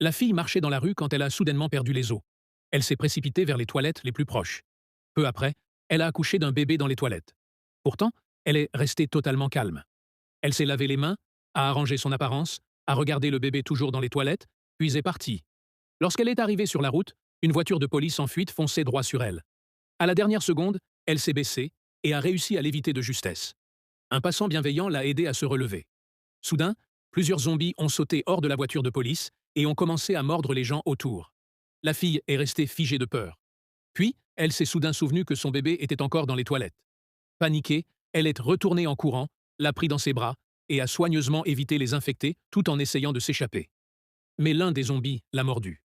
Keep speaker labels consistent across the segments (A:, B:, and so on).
A: La fille marchait dans la rue quand elle a soudainement perdu les os. Elle s'est précipitée vers les toilettes les plus proches. Peu après, elle a accouché d'un bébé dans les toilettes. Pourtant, elle est restée totalement calme. Elle s'est lavé les mains, a arrangé son apparence, a regardé le bébé toujours dans les toilettes, puis est partie. Lorsqu'elle est arrivée sur la route, une voiture de police en fuite fonçait droit sur elle. À la dernière seconde, elle s'est baissée et a réussi à l'éviter de justesse. Un passant bienveillant l'a aidée à se relever. Soudain, plusieurs zombies ont sauté hors de la voiture de police et ont commencé à mordre les gens autour. La fille est restée figée de peur. Puis, elle s'est soudain souvenue que son bébé était encore dans les toilettes. Paniquée, elle est retournée en courant, l'a pris dans ses bras et a soigneusement évité les infecter tout en essayant de s'échapper. Mais l'un des zombies l'a mordue.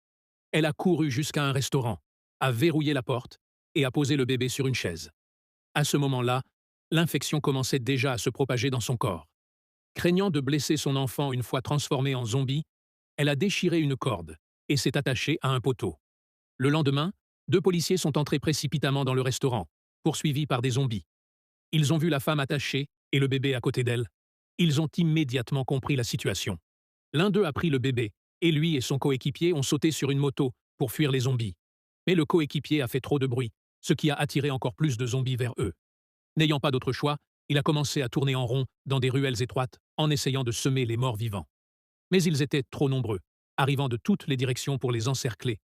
A: Elle a couru jusqu'à un restaurant, a verrouillé la porte et a posé le bébé sur une chaise. À ce moment-là, l'infection commençait déjà à se propager dans son corps. Craignant de blesser son enfant une fois transformé en zombie, elle a déchiré une corde et s'est attachée à un poteau. Le lendemain, deux policiers sont entrés précipitamment dans le restaurant, poursuivis par des zombies. Ils ont vu la femme attachée et le bébé à côté d'elle. Ils ont immédiatement compris la situation. L'un d'eux a pris le bébé, et lui et son coéquipier ont sauté sur une moto pour fuir les zombies. Mais le coéquipier a fait trop de bruit, ce qui a attiré encore plus de zombies vers eux. N'ayant pas d'autre choix, il a commencé à tourner en rond dans des ruelles étroites en essayant de semer les morts vivants. Mais ils étaient trop nombreux, arrivant de toutes les directions pour les encercler